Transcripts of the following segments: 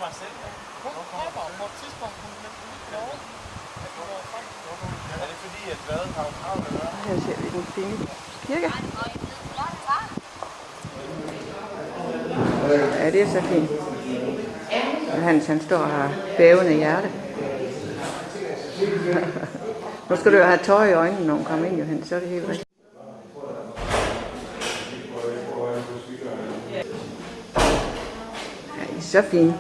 mig selv. Hun prøver på et tidspunkt, hun nemlig ikke lov. Er det fordi, at baden har travlt at gøre? Her ser vi den fine kirke. Ja, det er så fint. Hans, han står og har bævende hjerte. Nu skal du jo have tøj i øjnene, når hun kommer ind, Johan, så er det helt rigtigt. Ja, I er så fine.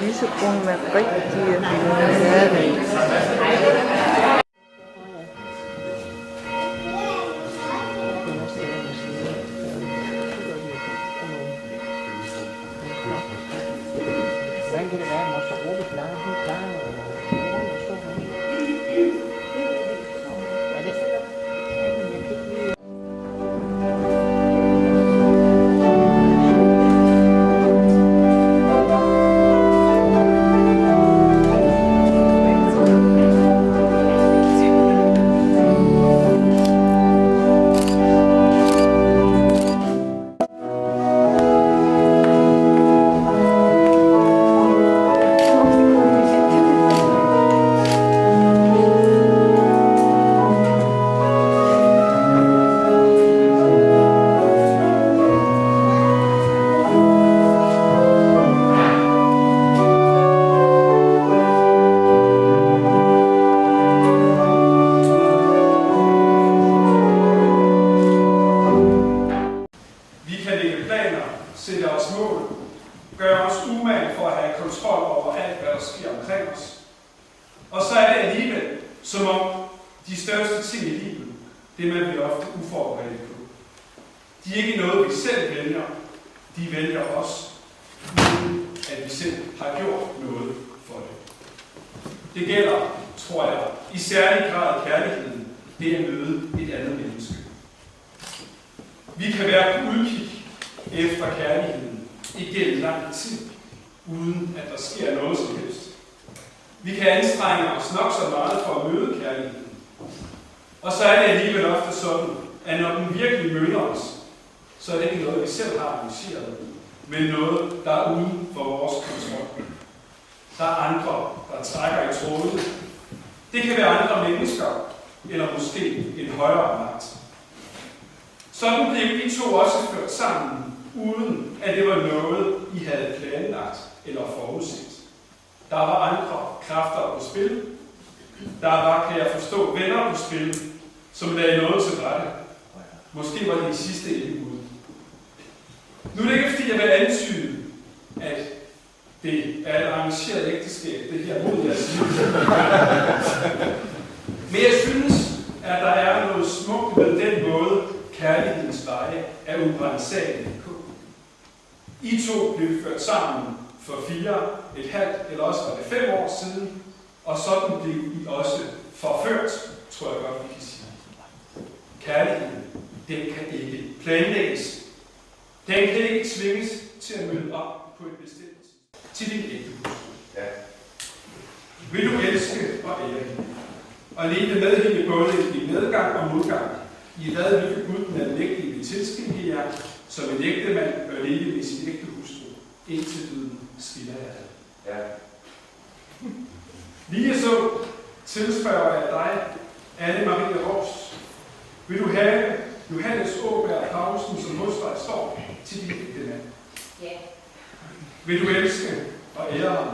Lysebrun med rigtige hverdag. Hvordan kan det være, at man så roligt klarer hun klarer og stå her? Er det sikkert? Sætte os mål, gøre os umage for at have kontrol over alt, hvad der sker omkring os. Og så er det alligevel, som om de største ting i livet, det man bliver ofte uforberedt på. De er ikke noget, vi selv vælger, de vælger os, uden at vi selv har gjort noget for det. Det gælder, tror jeg, i særlig grad kærligheden, det at møde et andet menneske. Vi kan være på udkig efter kærligheden igennem lang tid, uden at der sker noget som helst. Vi kan anstrenge os nok så meget for at møde kærligheden. Og så er det alligevel ofte sådan, at når den virkelig møder os, så er det ikke noget, vi selv har arrangeret, men noget, der er uden for vores kontrol. Der er andre, der trækker i trådene. Det kan være andre mennesker, eller måske en højere magt. Sådan blev I to også ført sammen, uden at det var noget, I havde planlagt eller forudset. Der var andre kræfter på spil. Der var, kan jeg forstå, venner på spil, som lagde noget til rette. Måske var det i sidste ende ud. Nu er det ikke, fordi jeg vil antyde, at det er et arrangeret ægteskab, det her mod jeres liv. Men jeg synes, at der er noget smukt ved den måde, kærlighedens veje er urensagelige på. I to blev ført sammen for 4,5 eller også var det 5 år siden, og sådan blev I også forført, tror jeg godt, vi kan sige. Kærligheden, den kan ikke planlægges. Den kan ikke tvinges til at møde op på et bestemt til din ægte hustru. Ja. Vil du elske og ære hende, og leve med hende både i medgang og modgang, i hvad hvilket Gud den almægtige vil tilskænke jer, som en ægtemand bør leve med sin ægte hustru, indtil døden skiller jer ad. Ja. Lige så tilspørger jeg dig, Anne Marie Rost. Vil du have Johannes Åberg Pausen, som hos dig står, til din ægtemand? Ja. Vil du elske og ære ham,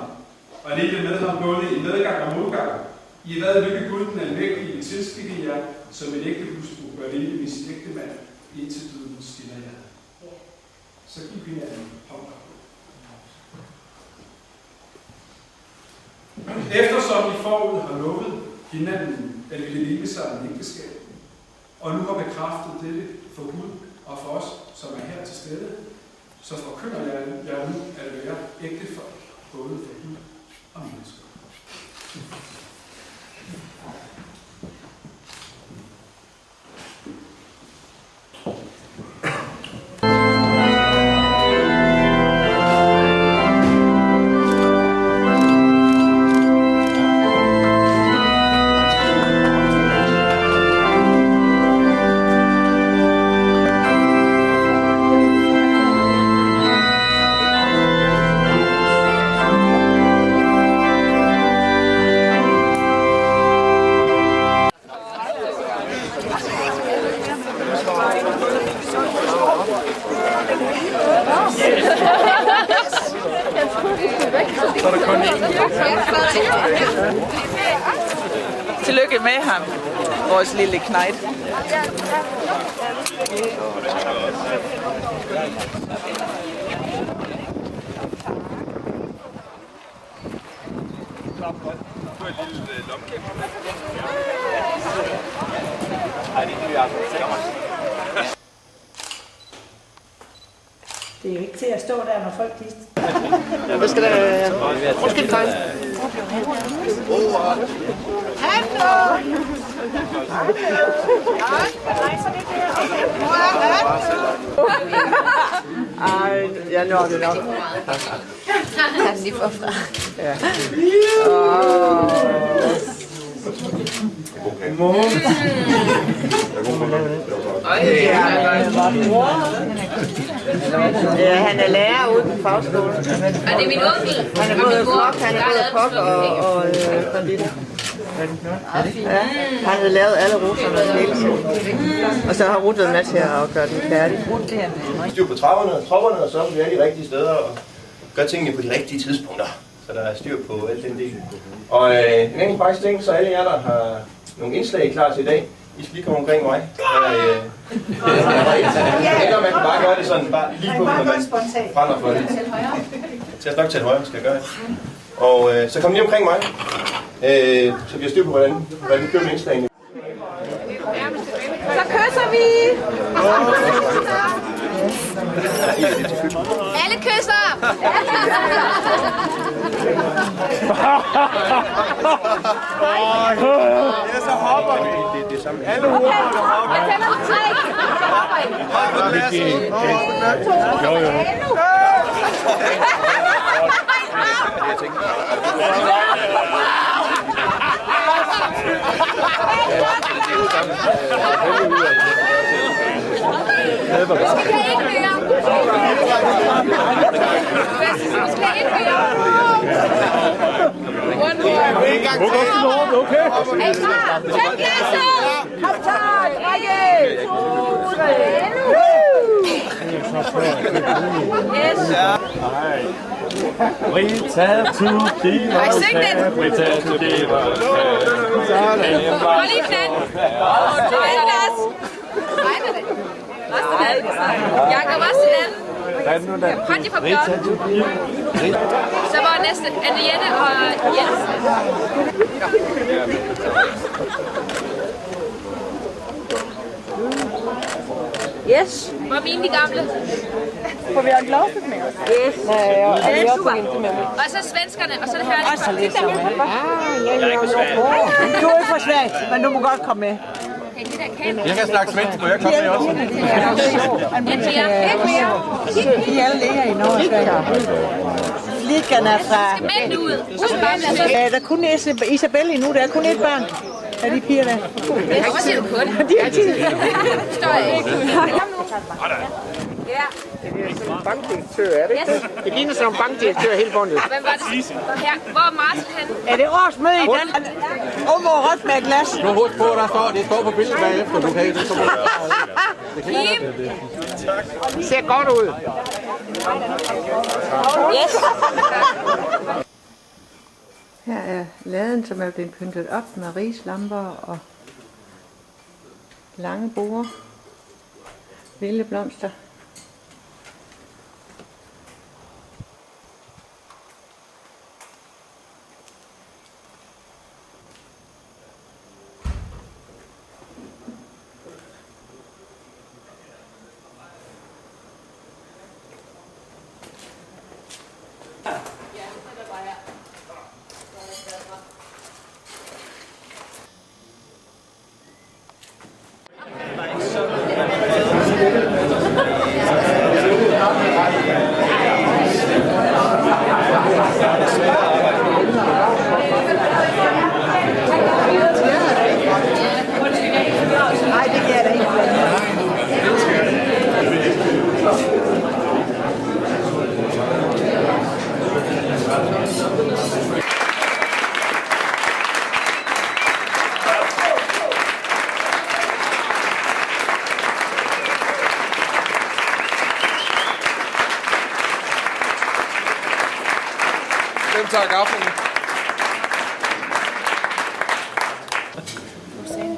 og leve med ham både i medgang og modgang, i hvad hvilket Gud den almægtige vil tilskænke jer, som en ægte hustru bør leve med sin ægtemand, indtil døden skiller jer. Ja. Så giv hinanden hånd. Eftersom I forud har lovet hinanden, at vi vil leve sammen i ægteskab, og nu har bekræftet dette for Gud og for os, som er her til stede, så forkynder jeg nu at være ægtefolk, både for Gud og mennesker. Tillykke med ham, vores lille knejt. Det er jo ikke til at stå der, når folk de... Hvad skal der... Måske tegn. Ej, jeg når det nok. Han lige forfra. Ja. Ja, han er lærer ude på fagskolen. Og det er min onkel. Han er både kok og konditor. Ja, han har lavet alle roserne hele tiden. Og så har Ruth været med til at gøre den færdig. Styr på tropperne, og så er vi er de rigtige steder og gør tingene på de rigtige tidspunkter. Så der er styr på alt den del. Og en enkelt faktisk ting, så alle jer, der har nogle indslag klar til i dag, I skal lige komme omkring mig. Eller man kan bare gøre det sådan, bare lige på, når man brænder for det. Til at nok til højre, skal jeg gøre det. Og så kom lige omkring mig, så vi har styr på, hvordan vi kører med indslagene. Så kysser vi! Alle kysser! Ja, så hopper vi. Det er samme. Alle hopper, der hopper. Jeg tæller på 3. Så hopper I. Hopper glasset. Rita to give us help, Rita to give us help. Hold lige den. Regner det? Jakob, også til den. Hånd fra blokken. Så var næste Anne-Jette og Jens. Yes. Hvor er mine de gamle? Får vi en glasset med os? Yes. Det er super. Og så svenskerne, og så det her. Og så lidt så med. Du er ikke for svagt, men du må godt komme med. Jeg kan snakke svensk, må jeg komme med også? Et mere. De alle ligger i Norge. Liggerne er fra... Skal mændene ud. Ja, der er kun Isabelle endnu. Der er kun et barn af de piger der. Hvor ser du på det? De er 10. Står jeg ikke. Ja. Det er sådan en bankdirektør, er det ikke? Det ligner sådan en bankdirektør hele bundet. Hvem var det? Her. Hvor er Martin henne? Er det årsmøde i Danmark? Rødt med et glas. Nu husk på, det står på billedet bagefter. Du kan ikke det. Kim. Det ser godt ud. Yes. Her er laden, som er blevet pyntet op med rislamper og lange borde, vilde blomster. Hvem tager gaffelen?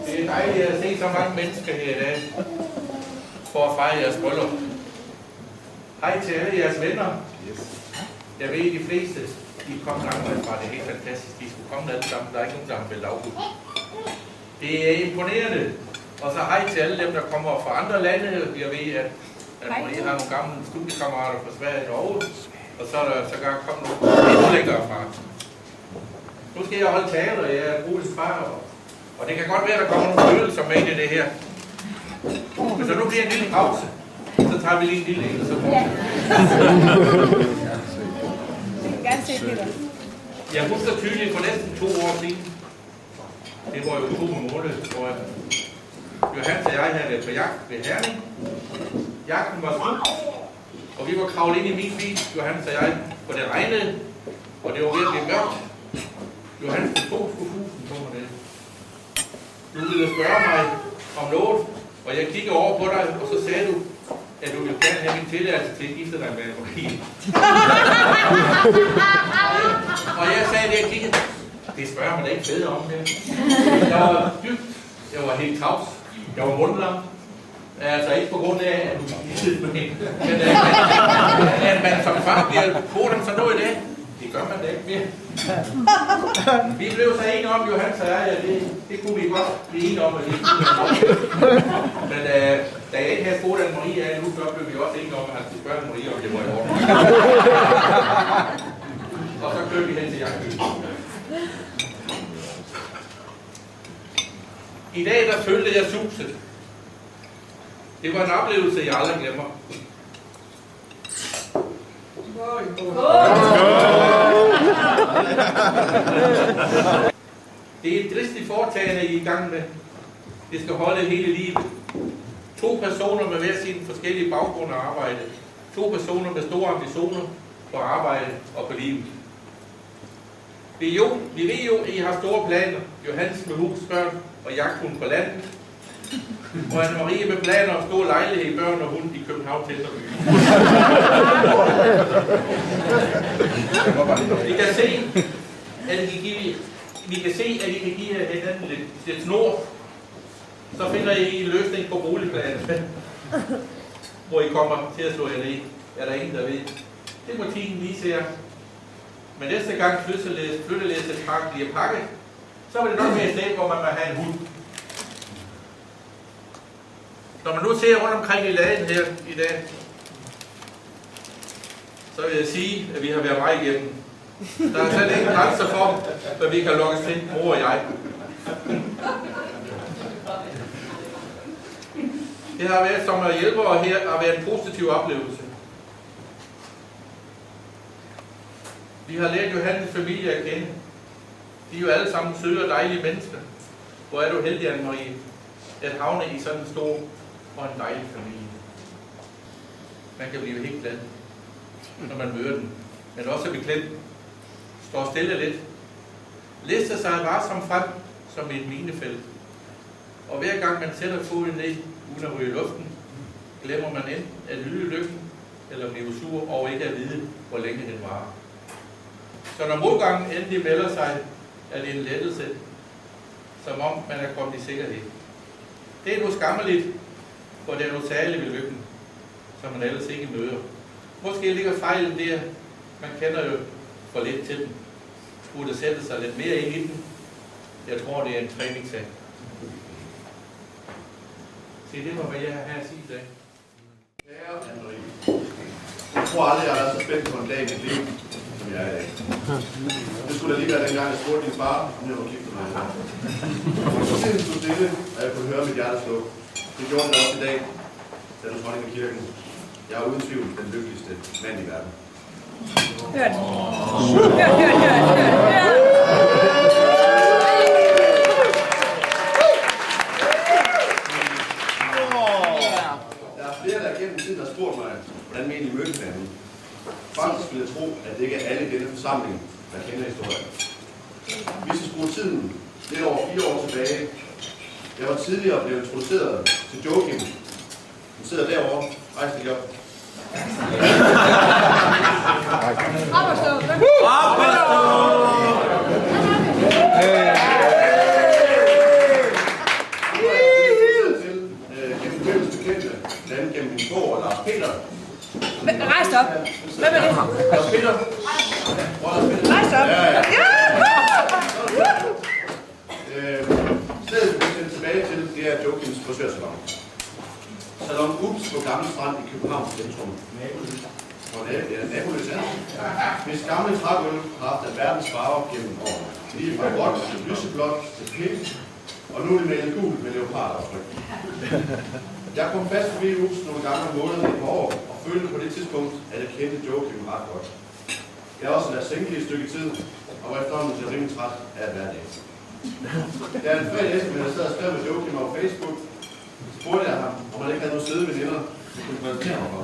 Det er dejligt at se så mange mennesker her i dag for at fejre jeres bryllup. Hej til alle jeres venner. Jeg ved, de fleste de kom langvejs fra. Det er helt fantastisk. De skulle komme alle sammen. Der er ikke nogen, der har meldt afbud. Det er imponerende. Og så hej til alle dem, der kommer fra andre lande. Jeg ved, at Marie har nogle gamle studiekammerater fra Sverige og Norge. Og så er der sågar kommet nogle endnu længere fra. Nu skal jeg holde tale, og jeg er Bruges far. Og det kan godt være, at der kommer nogle følelser med i det her. Men så nu bliver en lille pause. Så tager vi lige en lille en, og så fortsætter. Jeg husker tydeligt for næsten 2 år siden. Det var jo 2 måneder, hvor Johannes og jeg havde været på jagt ved Herning. Jagten var slut, og vi var kravlet ind i min bil, Johannes og jeg, for det regnede, og det var virkelig mørkt. Johannes tog skufusen på mig det. Du ville spørge mig om noget, og jeg kiggede over på dig, og så sagde du, at du ville gerne have min tilladelse til at gifte dig med Marie. Og jeg sagde det, jeg kiggede, det spørger man da ikke bedre om det. Jeg var dybt, jeg var helt tavs, jeg var mundlam. Altså ikke på grund af, at du giftede med hende, men at man som far bliver koden sådan noget i dag. Det gør man da ikke mere. Vi blev så enige om, Johannes og jeg, det kunne vi godt blive enige om, at det men da jeg ikke havde spurgt Anne-Marie af nu, så blev vi også enige om, at han skulle spørge Anne-Marie, om det var i orden. Og så kørte vi hen til jagtbyen. I dag der følte jeg suset. Det var en oplevelse, jeg aldrig glemmer. Det er et dristigt foretagende, I er i gang med. Det skal holde hele livet. 2 personer med hver sin forskellige baggrund og arbejde. 2 personer med store ambitioner på arbejde og på livet. Vi ved jo, at I har store planer. Johannes med hus, børn og jagthund på landet. Og Anne-Marie med planer om stor lejlighed, børn og hund i København til By. Vi kan se, at I kan give hinanden lidt snor. Så finder I en løsning på boligplanen, hvor I kommer til at slå jer ned. Er der ingen, der ved? Det må tiden vise jer. Men næste gang flyttelæssepark bliver pakket, så vil det nok være et sted, hvor man vil have en hund. Når man nu ser rundt omkring i laden her i dag, så vil jeg sige, at vi har været meget igennem. Der er slet ingen grænser for, hvad vi kan lukkes til, mor og jeg. Det har været som at hjælpe, og her har været en positiv oplevelse. Vi har lært Johannes familie at kende. De er jo alle sammen søde og dejlige mennesker. Hvor er du heldig, Anne-Marie, at havne i sådan en stor og en dejlig familie. Man kan blive helt glad, når man møder den. Men også beklemt. Står stille lidt. Lister sig varsomt frem som et minefelt. Og hver gang man sætter foden ned, uden at ryge luften, glemmer man enten at lyde lykken, eller blive sur over ikke at vide, hvor længe den varer. Så når modgangen endelig melder sig, er det en lettelse, som om man er kommet i sikkerhed. Det er nu skammeligt, for det er noget særligt ved lykken, som man ellers ikke møder. Måske ligger fejlen der, man kender jo for lidt til den. Skulle sætte sig lidt mere ind i den. Jeg tror, det er en træningssag. Se, det var, hvad jeg har at sige i dag. Jeg tror aldrig, jeg har været så spændt på en dag i mit liv, som jeg er i dag. Det skulle da lige være dengang, jeg spurgte din far, om jeg var gift med mig. Så stod stille, og jeg kunne høre mit hjerte slå. Det gjorde det også i dag, da du trådte ind i kirken. Jeg er uden tvivl den lykkeligste mand i verden. Hørt. Der er flere, der gennem tiden har spurgt mig, hvordan vi egentlig mødte hinanden. Faktisk vil jeg tro, at det ikke er alle i denne forsamling, der kender historien. Vi skal skrue tiden lidt over 4 år tilbage. Jeg var tidligere blevet introduceret til Joachim. Han sidder derovre. Rejs dig op. Op og stå. Op og stå! Gennem fælles bekendte, blandt andet gennem min bror, Lars Peter. Rejs op. Hvem er det? Lars Peter. Rejs op. Ja. Stedet, vi skal tilbage til, det er Joachims frisørsalon. Salon Ups på Gamle Strand i Københavns centrum. Naboløs er. Hvis gamle trægulv har haft alverdens farver gennem årene. Lige fra gråt til lyseblåt til pink, og nu er det malet gult med leopardaftryk. Jeg kom fast forbi Ups nogle gange om måneden i et par år, og følte på det tidspunkt, at jeg kendte Joachim ret godt. Jeg har også været single i et stykke tid, og var efterhånden til rimelig træt af at være det. Da en fredag eftermiddag sad og skrev med Joachim over Facebook, spurgte jeg ham, om han ikke havde nogle søde veninder, som kunne præsentere mig for.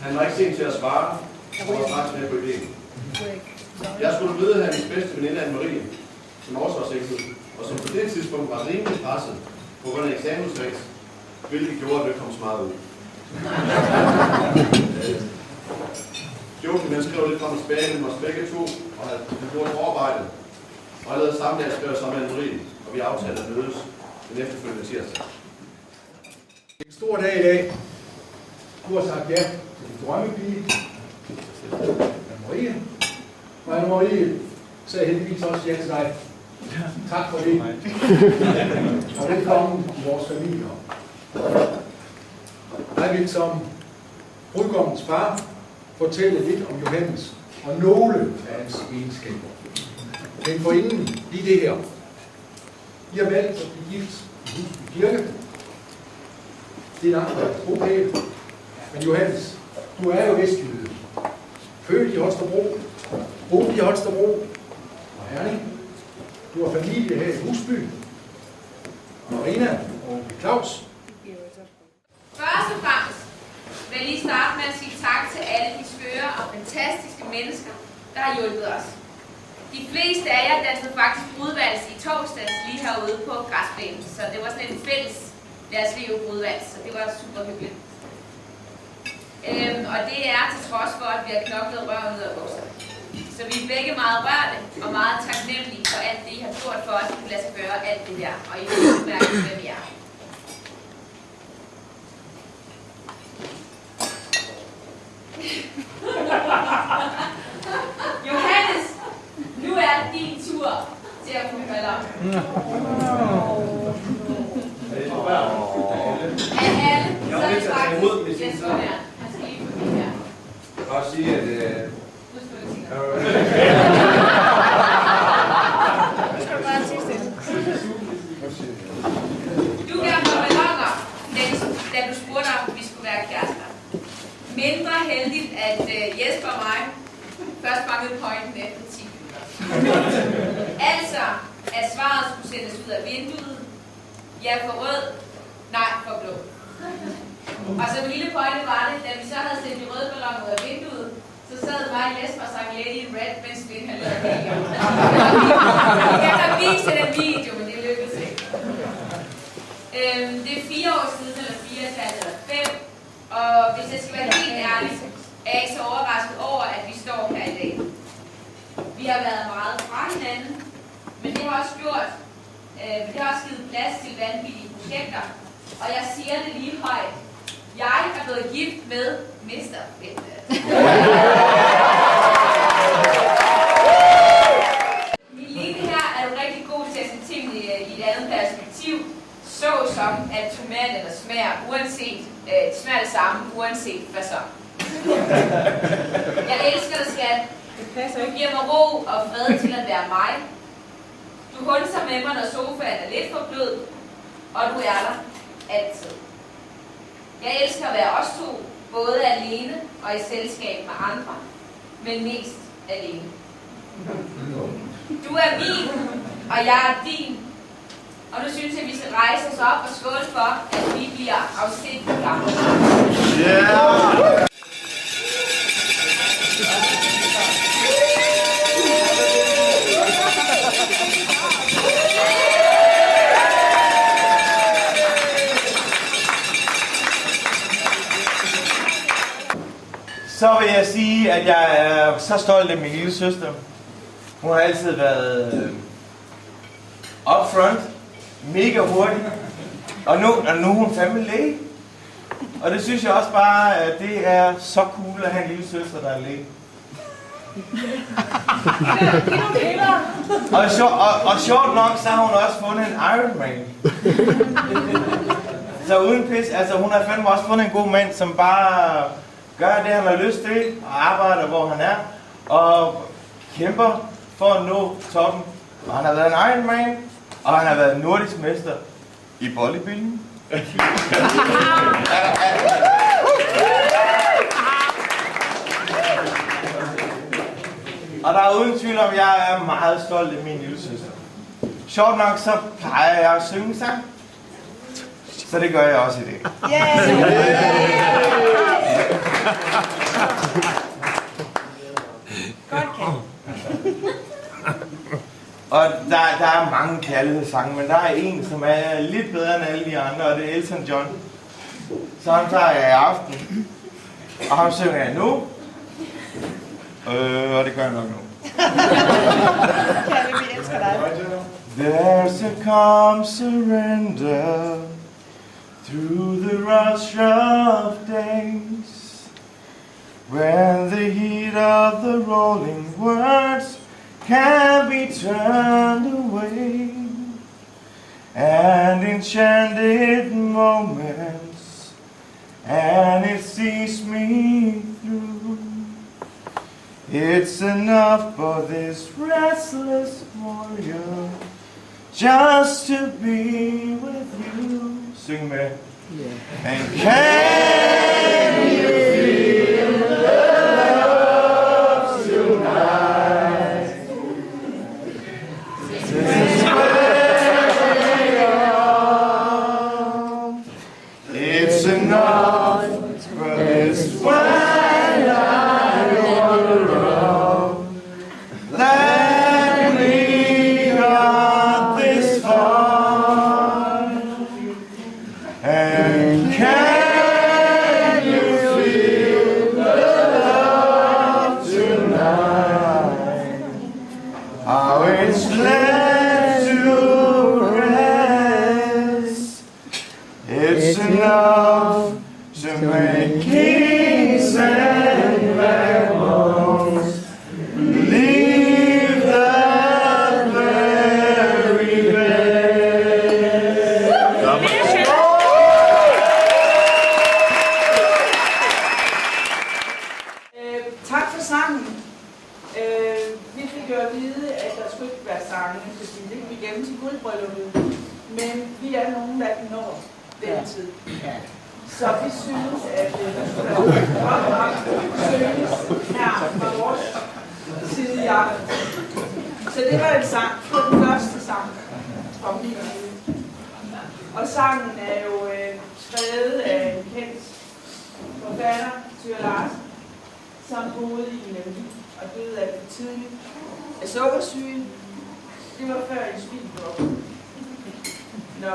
Han var ikke sent til at svare, og var straks med på ideen. Jeg skulle møde hans bedste veninde, Anne-Marie, som også var sexet, og som på det tidspunkt var rimelig presset på grund af eksamensstress, hvilket gjorde, at det kom så meget ud. Joachim skrev lidt frem og tilbage med os begge to, og havde gjort forarbejdet. Og allerede samme dag skrev jeg sammen med Anne-Marie, og vi aftalte at mødes den efterfølgende tirsdag. Det er en stor dag i dag. Du har sagt ja til din drømmepige, Anne-Marie. Og Anne-Marie sagde heldigvis også ja til dig. Tak for det. Og velkommen i vores familie. Jeg vil som brudgommens far fortælle lidt om Johannes og nogle af hans egenskaber. Men forinden lige det her. I har valgt at blive gift i Husby Kirke. Det er langt fra bopæl. Men Johannes, du er jo vestjyde. Født i Holstebro, boet i Holstebro og Herning. Du har familie her i Husby. Marina og Claus. Først og fremmest vil jeg lige starte med at sige tak til alle de skøre og fantastiske mennesker, der har hjulpet os. De fleste af jer dansede faktisk brudvals i torsdags lige herude på græsplænen, så det var sådan en fælles lad os leve brudvals, så det var super hyggeligt. Og det er til trods for, at vi har knoklet røven ud af bukserne. Så vi er begge meget rørte og meget taknemmelige for alt det, I har gjort for os, at vi kan lade sig gøre alt det her, og I vil mærke, hvem I er. Johannes, nu er det din tur til at få ballon. Af alle, så er det faktisk Jesper her. Han skal lige forbi her. Jeg kan også sige, at... Du gav mig balloner, da du spurgte om, vi skulle være kærester. Mindre heldigt, at Jesper og mig først fangede pointen efter 10. Altså, at svaret skulle sendes ud af vinduet. Ja, for rød. Nej, for blå. Og så en lille pointe var det, da vi så havde sendt de røde balloner ud af vinduet, så sad mig og Jesper og sang Lady in Red, mens vi havde lavet video. Jeg har vist den video, men det lykkedes ikke. Det er 4 år siden, eller 4 eller 5. Og hvis jeg skal være helt ærlig, er jeg ikke så overrasket over, at vi står her i dag. Vi har været meget fra hinanden, men det har også gjort, det har også givet plads til vanvittige projekter. Og jeg siger det lige højt. Jeg er blevet gift med Mr. Bente. Lige det her er du rigtig god til at se tingene i et andet perspektiv. Såsom at tomaterne smager uanset, smager det samme, uanset hvad så. Jeg elsker dig, skat. Du giver mig ro og fred til at være mig. Du hunser med mig, når sofaen er lidt for blød, og du er der altid. Jeg elsker at være os to, både alene og i selskab med andre, men mest alene. Du er min, og jeg er din. Og nu synes jeg, at vi skal rejse os op og skåle for, at vi bliver afsindigt gamle. Yeah! så vil jeg sige, at jeg er så stolt af min lille søster. Hun har altid været upfront, mega hurtig, og nu er hun fandme læge. Og det synes jeg også bare, at det er så cool at have en lille søster, der er læge. Og sjovt nok, så har hun også fundet en Ironman. Så uden pis, altså hun har fandme også fundet en god mand, som bare gør det, han har lyst til, og arbejder, hvor han er, og kæmper for at nå toppen. Og han har været en Ironman, og han har været nordisk mester i bodybuilding. Og der er uden tvivl om, at jeg er meget stolt af min lille søster. Sjovt nok, så plejer jeg at synge sang. Så det gør jeg også i dag. Og der er mange kærlighedssange, men der er en, som er lidt bedre end alle de andre, og det er Elton John. Så ham tager jeg i aften, og ham synger jeg nu. Og det gør jeg nok nu. Kalle, vi elsker dig. There's a calm surrender through the rush of days, when the heat of the rolling words can be turned away, and enchanted moments, and it sees me through. It's enough for this restless warrior just to be with you. Sing med. And can you feel the love tonight? Since it's enough for this white eye around that we got this far. And can you feel the love tonight? How it's led to rest. It's enough to make kings and vagabonds leave the very best. Tak for sangen. Vi fik jo at vide, at der skulle ikke være sange, fordi det kan vi gemme til guldbrylluppet. Men vi er nogen, der kan nå den tid. Så vi synes, at der skulle være synges her fra vores side i aften. Så det var en sang. Det var den første sang fra min side. Og sangen er jo skrevet af en kendt forfatter, Tyre Larsen, som boede i Lemvig og døde af for tidligt af sukkersyge. Det var før en bil blev opfundet. Nå,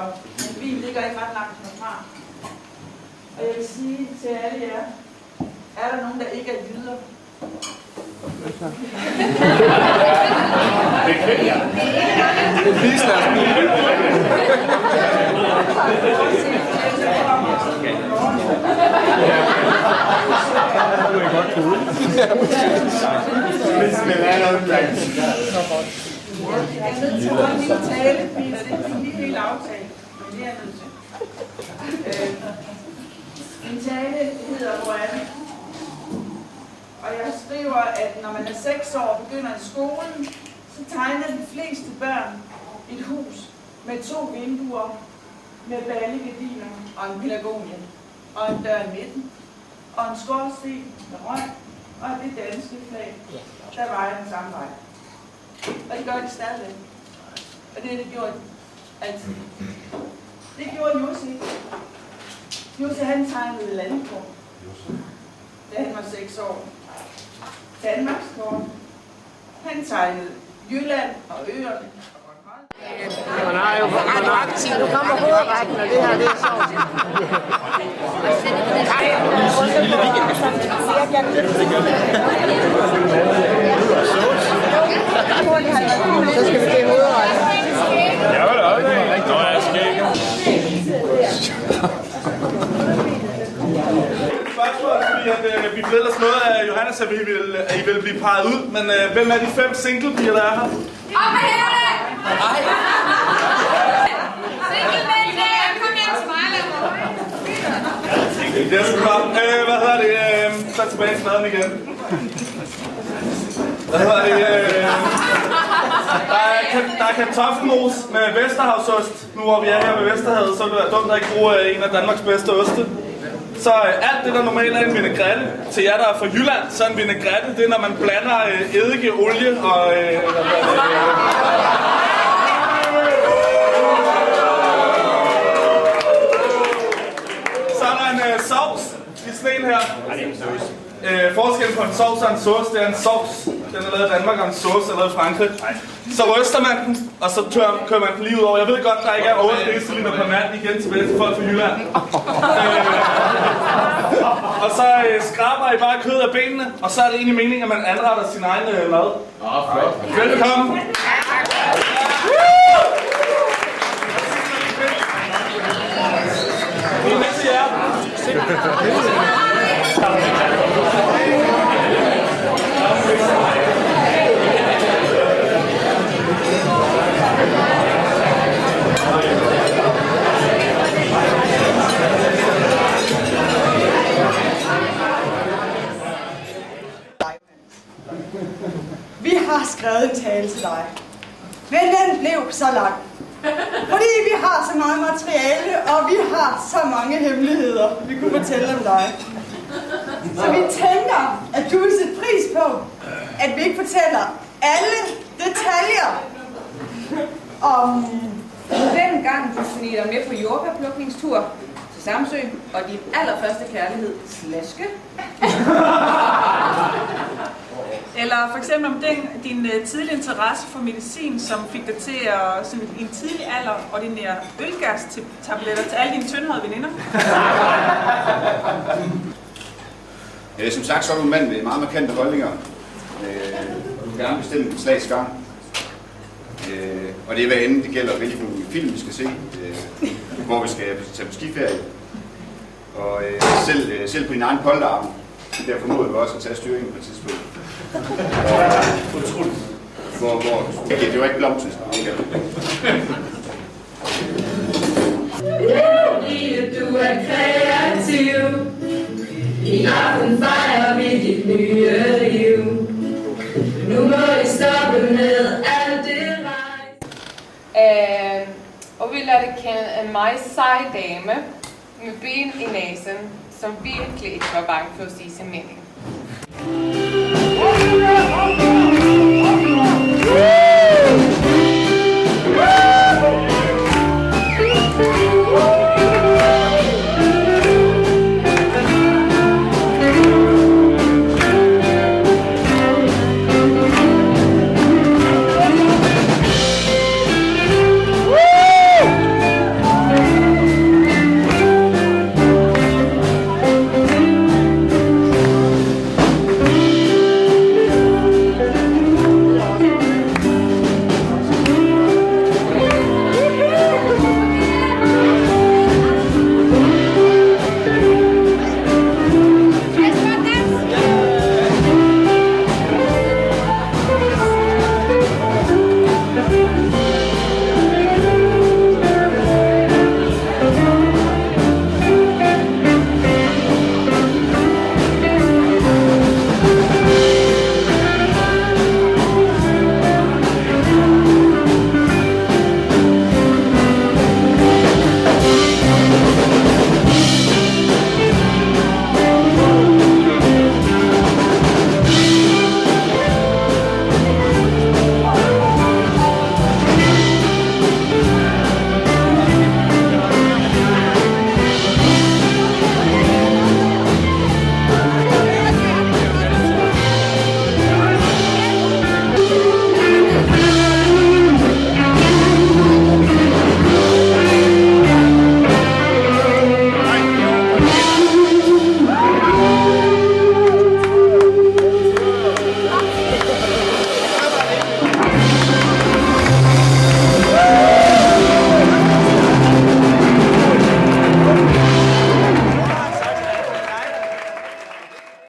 en bil ligger ikke ret langt herfra. Og jeg vil sige til alle jer, er der nogen, der ikke er jyder? Det kan jeg. Jeg er nødt til at holde min talebil, og det er lige helt aftalt. Men det er jeg nødt til. Min tale hedder Hvor er det? Og jeg skriver, at når man er 6 år og begynder i skolen, så tegner de fleste børn et hus med 2 vinduer, med ballegardiner og en pelargonie, og en dør i midten, og en skorsten med røg, og det danske flag, der vejer den samme vej. Og det gør de stadigvæk. Og det er det gjort altid. Det gjorde Jussi. Jussi han tegnede landkort, da han var 6 år. Danmarkskort. Han tegnede Jylland og øerne. Nu kommer hovedretten, og det her, det er sjovt. Så skal vi til hovedretten. Ja, det er det. Nå, jeg skal ikke. Vi blev ellers noget af Johannes, at I ville blive peget ud, men hvem er de 5 singlepiger, der er her? Op med hænderne! Singlemænd, kom hjem til mig, lad mig. Det er så godt. Hvad hedder det? Så tilbage til maden igen. Hvad hedder det? Der er kartoffelmos med Vesterhavsost. Nu hvor vi er her ved Vesterhavet, så vil det være dumt at ikke bruge en af Danmarks bedste oste. Så alt det, der normalt er en vinaigrette, til jer, der er fra Jylland, så en vinaigrette, det er, når man blander eddike, olie og... Så er der en sovs i sådan en her. Forskellen på en sovs og en sauce, det er en sovs. Den er lavet i Danmark, og en sauce er lavet i Frankrig. Så ryster man den, og så kører man den lige ud over. Jeg ved godt, der ikke er 8 deciliter per mand igen tilbage til folk fra Jylland. Og så skraber I bare kød af benene, og så er det egentlig meningen, at man anretter sin egen mad. Velkommen! Vi er med til jer. Vi har skrevet en tale til dig, men den blev så lang. Fordi vi har så meget materiale, og vi har så mange hemmeligheder, vi kunne fortælle om dig. Så vi tænker, at du vil sætte pris på, at vi ikke fortæller alle detaljer om Den gang du sniger dig med på jordbærplukningstur til Samsø, og din allerførste kærlighed, slaske. Eller for eksempel om din tidlige interesse for medicin, som fik dig til at sådan, i en tidlig alder ordinere ølgas-tabletter til alle dine tyndhårede veninder. Som sagt, så er du en mand med meget markante holdninger. Du vil gerne bestemme en slags gang. Og det er hvad end det gælder, hvilken film vi skal se, hvor vi skal tage på skiferie. Og selv på din egen polterarm, der formoder du også at tage styringen på et tidspunkt. Det var ikke blomsten. Du er kreativ. I aften fejrer vi dit nye liv. Nu må I stoppe med alt det rejse. Og vi lader det kende en meget sej dame med ben i næsen, som virkelig ikke var bange for at sige sin mening.